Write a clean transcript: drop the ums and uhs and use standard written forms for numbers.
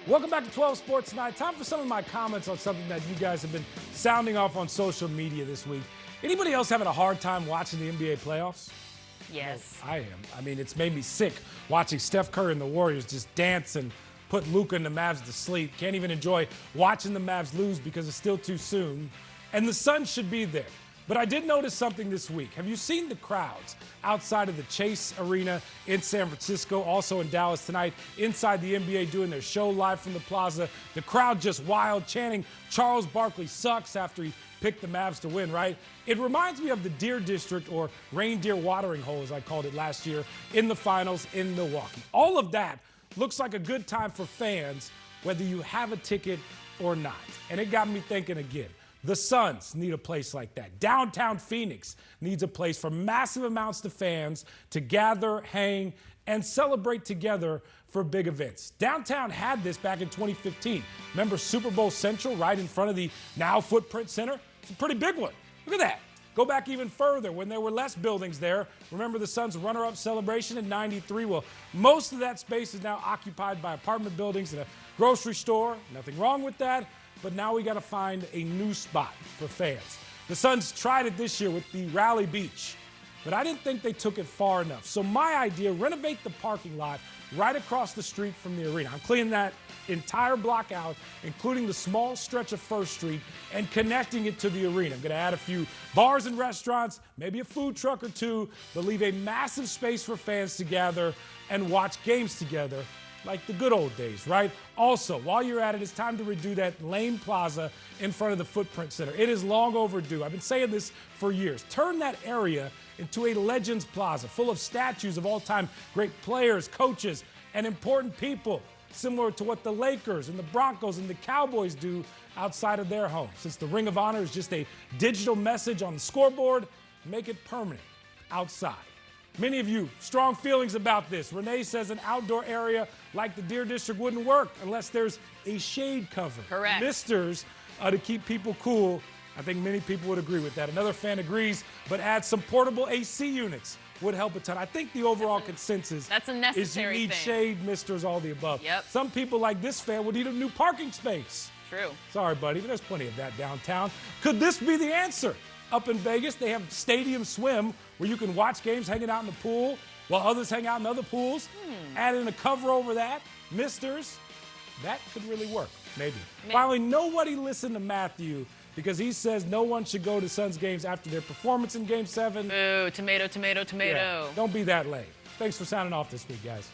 Welcome back to 12 Sports Tonight. Time for some of my comments on something that you guys have been sounding off on social media this week. Anybody else having a hard time watching the NBA playoffs? Yes. I am. I mean, it's made me sick watching Steph Curry and the Warriors just dance and put Luka and the Mavs to sleep. Can't even enjoy watching the Mavs lose because it's still too soon. And the Suns should be there. But I did notice something this week. Have you seen the crowds outside of the Chase Arena in San Francisco, also in Dallas tonight, inside the NBA doing their show live from the plaza? The crowd just wild, chanting, Charles Barkley sucks after he picked the Mavs to win, right? It reminds me of the Deer District, or reindeer watering hole, as I called it last year, in the finals in Milwaukee. All of that looks like a good time for fans, whether you have a ticket or not. And it got me thinking again. The Suns need a place like that. Downtown Phoenix needs a place for massive amounts of fans to gather, hang, and celebrate together for big events. Downtown had this back in 2015. Remember Super Bowl Central right in front of the now Footprint Center? It's a pretty big one. Look at that. Go back even further when there were less buildings there. Remember the Suns' runner-up celebration in '93? Well, most of that space is now occupied by apartment buildings and a grocery store. Nothing wrong with that. But now we got to find a new spot for fans. The Suns tried it this year with the Raleigh Beach, but I didn't think they took it far enough. So my idea, renovate the parking lot right across the street from the arena. I'm cleaning that entire block out, including the small stretch of First Street, and connecting it to the arena. I'm going to add a few bars and restaurants, maybe a food truck or two, but leave a massive space for fans to gather and watch games together, like the good old days, right? Also, while you're at it, it's time to redo that Lane Plaza in front of the Footprint Center. It is long overdue. I've been saying this for years. Turn that area into a Legends Plaza full of statues of all-time great players, coaches, and important people, similar to what the Lakers and the Broncos and the Cowboys do outside of their homes. Since the Ring of Honor is just a digital message on the scoreboard, make it permanent outside. Many of you, strong feelings about this. Renee says an outdoor area like the Deer District wouldn't work unless there's a shade cover. Correct. Misters to keep people cool. I think many people would agree with that. Another fan agrees, but add some portable AC units would help a ton. I think the overall consensus that's a is you necessary need thing. shade, misters, all the above. Yep. Some people like this fan would need a new parking space. True. Sorry, buddy, but there's plenty of that downtown. Could this be the answer? Up in Vegas, they have Stadium Swim, where you can watch games hanging out in the pool while others hang out in other pools. Add in a cover over that, misters. That could really work, maybe. Finally, nobody listened to Matthew because he says no one should go to Suns games after their performance in Game 7. Boo, tomato, tomato, tomato. Yeah, don't be that lame. Thanks for sounding off this week, guys.